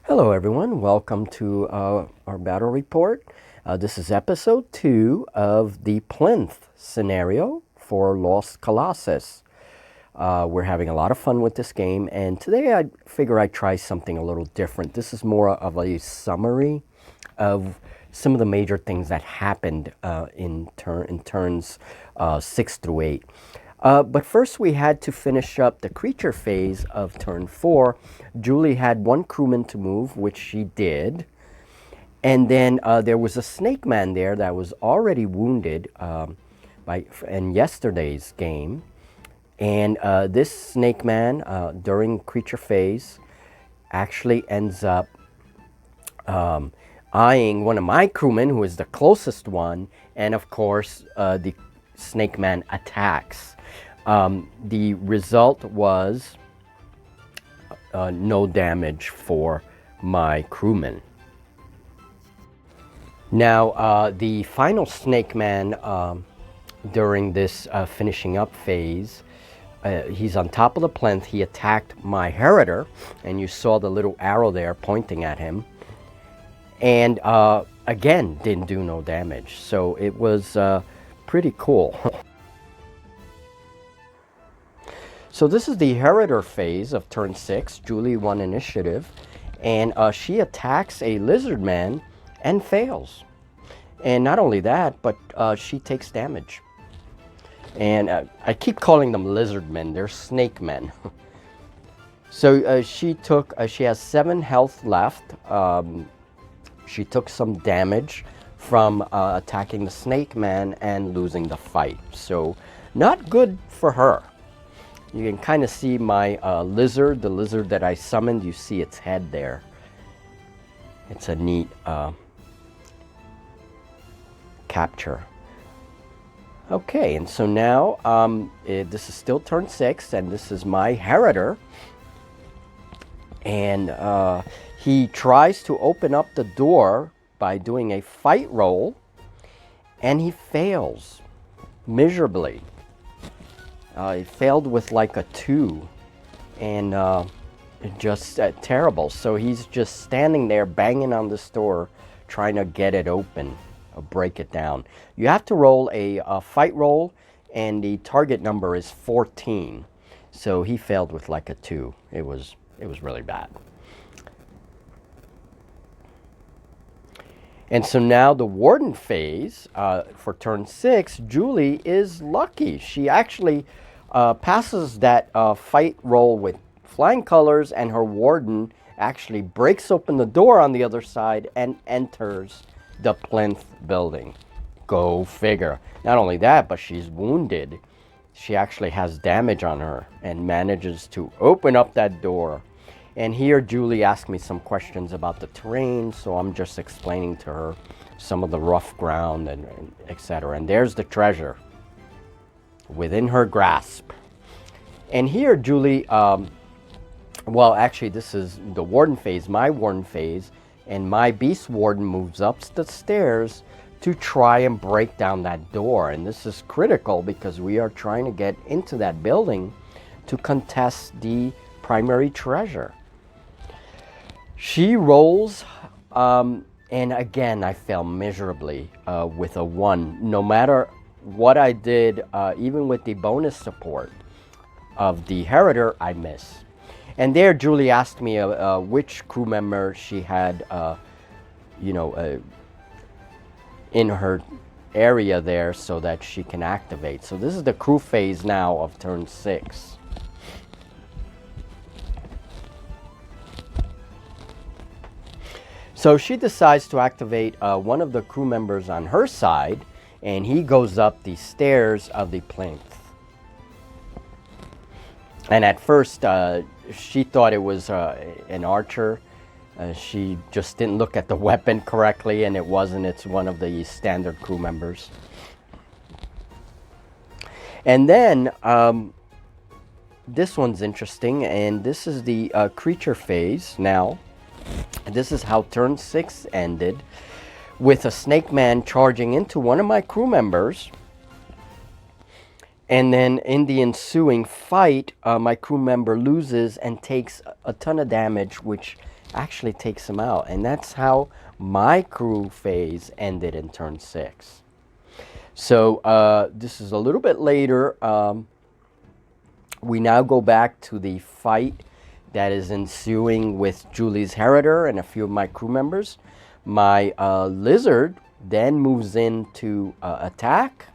Hello everyone, welcome to our battle report. This is episode 2 of the plinth scenario for Lost Colossus. We're having a lot of fun with this game, and today I figure I'd try something a little different. This is more of a summary of some of the major things that happened in turns 6 through 8. But first we had to finish up the creature phase of turn 4. Julie had one crewman to move, which she did. And then there was a snake man there that was already wounded in yesterday's game. And this snake man, during creature phase, actually ends up eyeing one of my crewmen, who is the closest one. And of course, the snake man attacks. The result was no damage for my crewman. Now, the final snake man during this finishing up phase, he's on top of the plinth. He attacked my Heriter, and you saw the little arrow there pointing at him. And again, didn't do no damage. So it was pretty cool. So this is the Heriter phase of turn 6. Julie won initiative, and she attacks a lizard man and fails. And not only that, but she takes damage. And I keep calling them lizard men. They're snake men. So she has 7 health left. She took some damage from attacking the snake man and losing the fight. So not good for her. You can kind of see my lizard, the lizard that I summoned. You see its head there. It's a neat capture. Okay, and so now this is still turn 6, and this is my Heriter. And he tries to open up the door by doing a fight roll, and he fails miserably. He failed with like a 2, and just terrible. So he's just standing there banging on this door, trying to get it open, or break it down. You have to roll a fight roll, and the target number is 14. So he failed with like a 2. It was really bad. And so now the warden phase for turn 6, Julie is lucky. She actually passes that fight roll with flying colors, and her warden actually breaks open the door on the other side and enters the plinth building. Go figure. Not only that, but she's wounded. She actually has damage on her and manages to open up that door. And here Julie asked me some questions about the terrain, so I'm just explaining to her some of the rough ground and etc. And there's the treasure within her grasp. And here Julie, well, actually this is the warden phase, my warden phase, and my beast warden moves up the stairs to try and break down that door. And this is critical because we are trying to get into that building to contest the primary treasure. She rolls, and again I fail miserably with a 1. No matter what I did, even with the bonus support of the Heriter, I miss. And there Julie asked me which crew member she had, in her area there so that she can activate. So this is the crew phase now of turn 6. So she decides to activate one of the crew members on her side, and he goes up the stairs of the plinth. And at first, she thought it was an archer. She just didn't look at the weapon correctly, and it wasn't. It's one of the standard crew members. And then this one's interesting, and this is the creature phase now. This is how turn 6 ended, with a snake man charging into one of my crew members And then in the ensuing fight, my crew member loses and takes a ton of damage, which actually takes him out. And that's how my crew phase ended in turn 6. So this is a little bit later. We now go back to the fight that is ensuing with Julie's Heritor and a few of my crew members. My lizard then moves in to attack.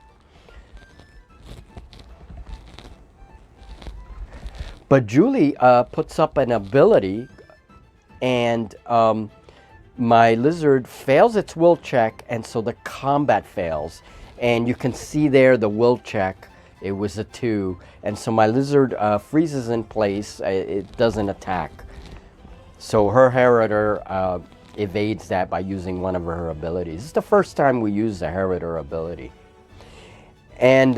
But Julie puts up an ability, and my lizard fails its will check, and so the combat fails. And you can see there the will check, it was a 2. And so my lizard freezes in place, it doesn't attack. So her Heritor evades that by using one of her abilities. It's the first time we use the Heritor ability. And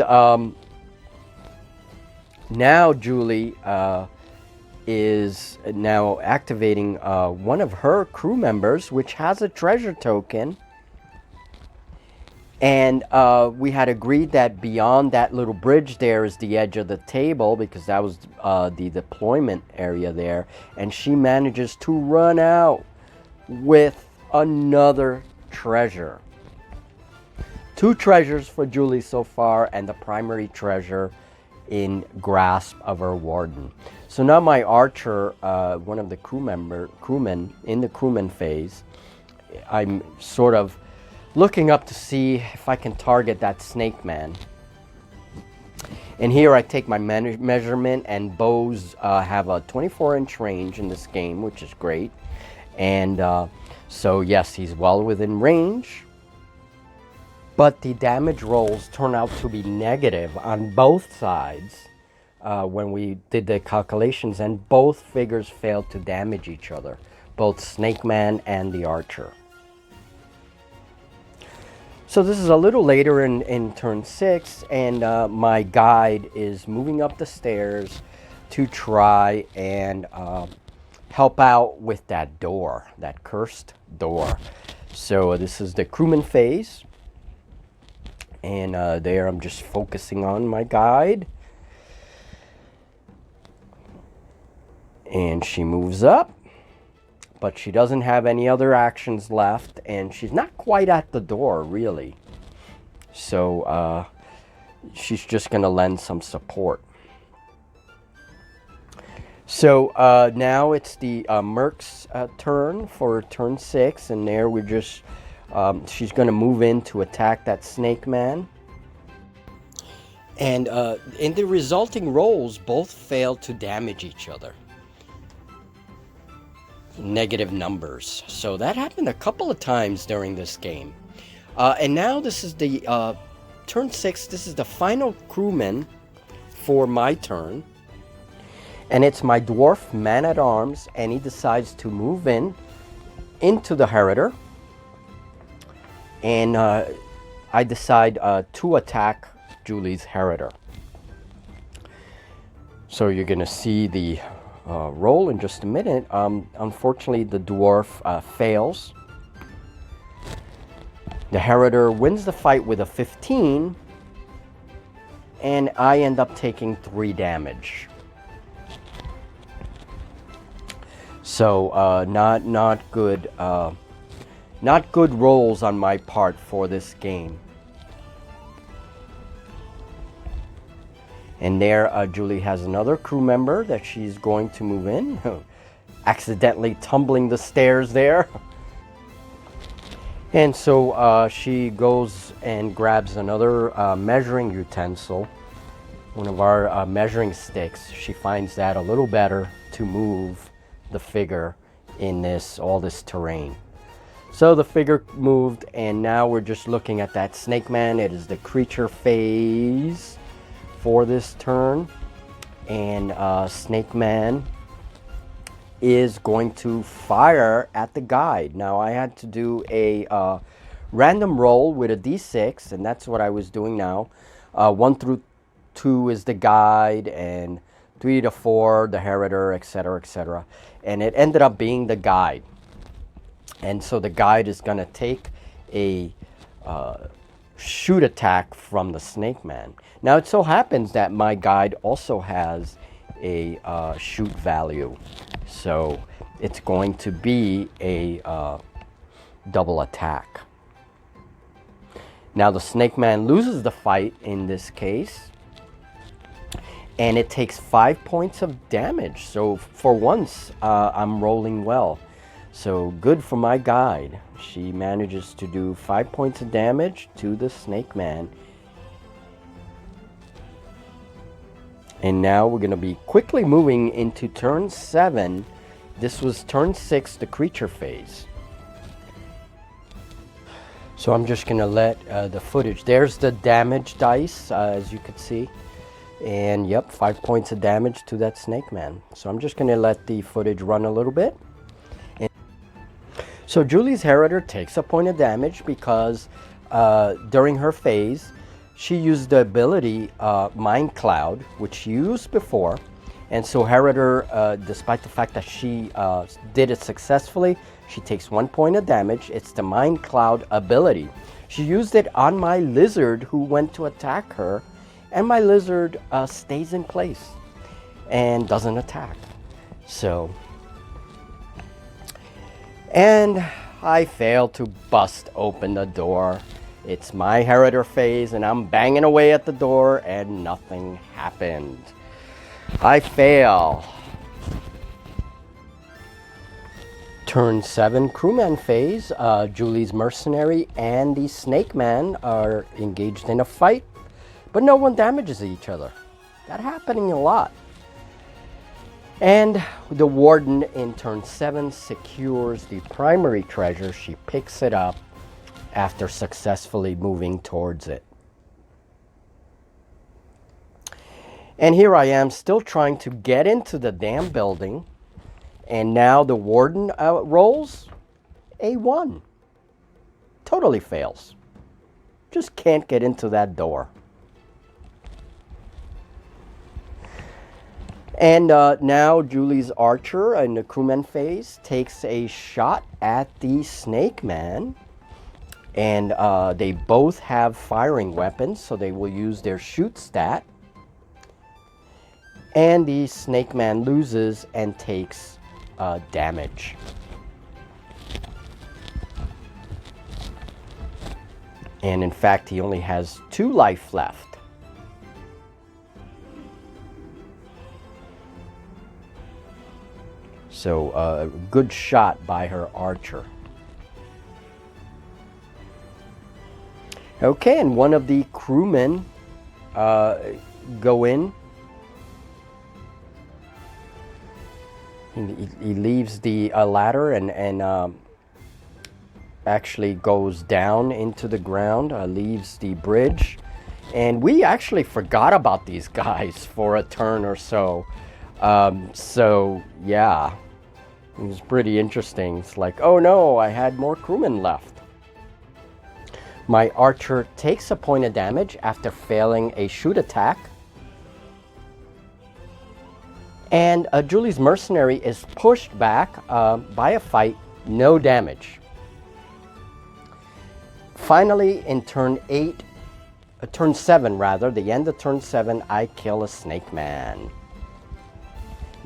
now Julie is now activating one of her crew members, which has a treasure token. And we had agreed that beyond that little bridge there is the edge of the table, because that was the deployment area there. And she manages to run out with another treasure. 2 treasures for Julie so far, and the primary treasure in grasp of her warden. So now my archer, one of the crewmen in the crewman phase, I'm sort of looking up to see if I can target that snake man. And here I take my measurement, and bows have a 24-inch range in this game, which is great. And so yes, he's well within range. But the damage rolls turn out to be negative on both sides when we did the calculations, and both figures failed to damage each other, both Snake Man and the archer. So this is a little later in turn 6, and my guide is moving up the stairs to try and help out with that door, that cursed door. So this is the crewman phase. And there I'm just focusing on my guide. And she moves up, but she doesn't have any other actions left, and she's not quite at the door, really. So she's just going to lend some support. So now it's the Merc's turn for turn 6, and there we're just... she's going to move in to attack that snake man. And in the resulting rolls, both fail to damage each other. Negative numbers. So that happened a couple of times during this game. And now this is the turn 6. This is the final crewman for my turn. And it's my dwarf man-at-arms, and he decides to move into the Heritor. And I decide to attack Julie's Heritor. So you're going to see the roll in just a minute. Unfortunately, the dwarf fails. The Heritor wins the fight with a 15. And I end up taking 3 damage. So not good. Not good rolls on my part for this game. And there, Julie has another crew member that she's going to move in. Accidentally tumbling the stairs there. And so she goes and grabs another measuring utensil. One of our measuring sticks. She finds that a little better to move the figure in all this terrain. So the figure moved, and now we're just looking at that snake man. It is the creature phase for this turn. And Snake Man is going to fire at the guide. Now I had to do a random roll with a d6, and that's what I was doing now. 1 through 2 is the guide, and 3 to 4 the Heritor, etc., etc. And it ended up being the guide. And so the guide is going to take a shoot attack from the snake man. Now it so happens that my guide also has a shoot value, so it's going to be a double attack. Now the snake man loses the fight in this case, and it takes 5 points of damage. So for once, I'm rolling well. So good for my guide. She manages to do 5 points of damage to the snake man. And now we're going to be quickly moving into turn 7. This was turn 6, the creature phase. So I'm just going to let the footage. There's the damage dice, as you can see. And yep, 5 points of damage to that snake man. So I'm just going to let the footage run a little bit. And so Julie's Heriter takes a point of damage because during her phase, she used the ability Mind Cloud, which she used before. And so Heriter, despite the fact that she did it successfully, she takes 1 point of damage. It's the Mind Cloud ability. She used it on my lizard who went to attack her. And my lizard stays in place and doesn't attack. So, and I failed to bust open the door. It's my Heriter phase and I'm banging away at the door and nothing happened. I fail. Turn 7 crewman phase. Julie's mercenary and the snake man are engaged in a fight, but no one damages each other. That happening a lot. And the warden in turn 7 secures the primary treasure. She picks it up after successfully moving towards it. And here I am still trying to get into the damn building. And now the warden rolls a 1. Totally fails. Just can't get into that door. And now Julie's archer in the crewman phase takes a shot at the snake man. And they both have firing weapons, so they will use their shoot stat. And the snake man loses and takes damage. And in fact, he only has 2 life left. So a good shot by her archer. Okay, and one of the crewmen go in. He leaves the ladder and actually goes down into the ground, leaves the bridge. And we actually forgot about these guys for a turn or so. So, yeah, it was pretty interesting. It's like, oh no, I had more crewmen left. My archer takes a point of damage after failing a shoot attack. And Julie's mercenary is pushed back by a fight, no damage. Finally, in turn 7 rather, the end of turn 7, I kill a snake man.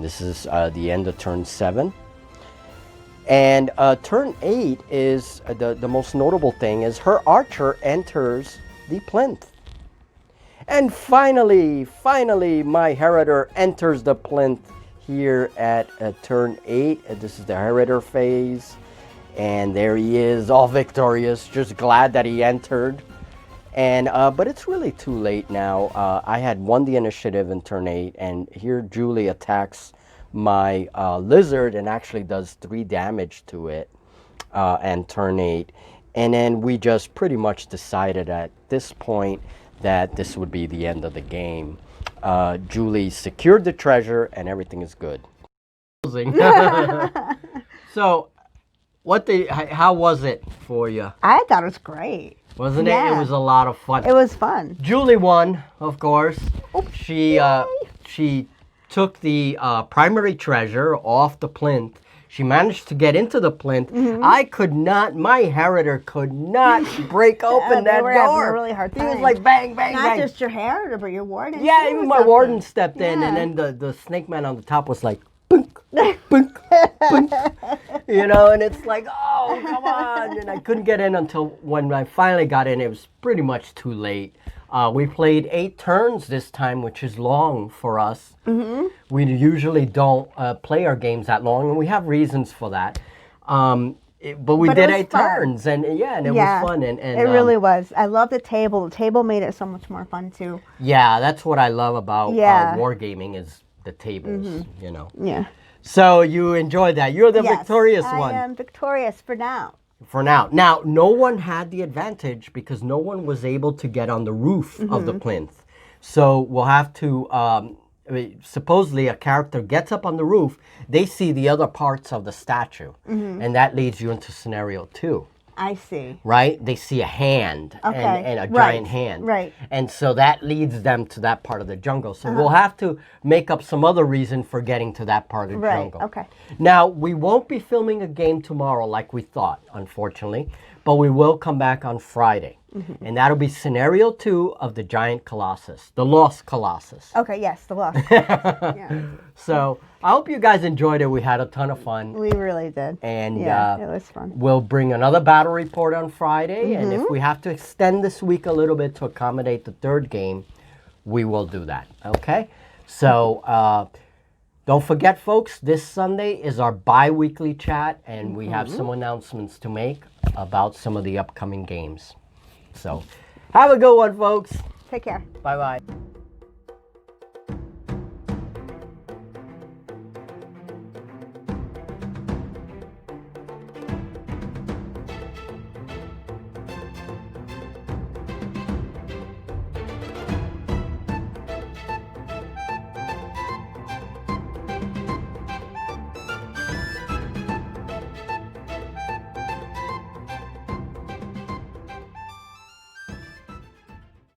This is the end of turn 7. And turn 8 is the most notable thing is her archer enters the plinth. And finally, my Heriter enters the plinth here at turn 8. This is the Heriter phase. And there he is, all victorious. Just glad that he entered. And but it's really too late now. I had won the initiative in turn 8. And here Julie attacks my lizard and actually does 3 damage to it and turn 8. And then we just pretty much decided at this point that this would be the end of the game. Julie secured the treasure and everything is good. So, how was it for you? I thought it was great. Wasn't it? It was a lot of fun. It was fun. Julie won, of course. Oops. She took the primary treasure off the plinth. She managed to get into the plinth. I could not, my Harrier could not break open that They were having door. a really hard He was time. like bang, bang, Not bang. just your Harrier, but your warden. Yeah, too, even or my something. warden stepped in, Yeah. and then the snake man on the top was like, bunk, bunk, bunk. You know, and it's like, oh, come on. And I couldn't get in until when I finally got in, it was pretty much too late. We played 8 turns this time, which is long for us. We usually don't play our games that long, and we have reasons for that. But we But it did was 8 fun. turns, and it was fun. And it really was. I love the table. The table made it so much more fun too. Yeah, that's what I love about Yeah. wargaming is the tables, you know. Yeah. So you enjoyed that. You're the Yes, victorious one. I am victorious for now. For now. Now, no one had the advantage because no one was able to get on the roof of the plinth. So we'll have to, supposedly a character gets up on the roof, they see the other parts of the statue. And that leads you into scenario 2. I see. Right? They see a hand Okay, and a right, giant hand. right. And so that leads them to that part of the jungle. So we'll have to make up some other reason for getting to that part of the Right, jungle. okay. Now, we won't be filming a game tomorrow like we thought, unfortunately, but we will come back on Friday. And that'll be scenario 2 of the giant Colossus, the Lost Colossus. Okay, yes, the lost. Yeah, So I hope you guys enjoyed it. We had a ton of fun. we really did. And yeah, it was fun. we'll bring another battle report on Friday. And if we have to extend this week a little bit to accommodate the 3rd game, we will do that. Okay? So don't forget, folks, this Sunday is our bi-weekly chat. And we have some announcements to make about some of the upcoming games. So have a good one, folks. Take care. Bye-bye.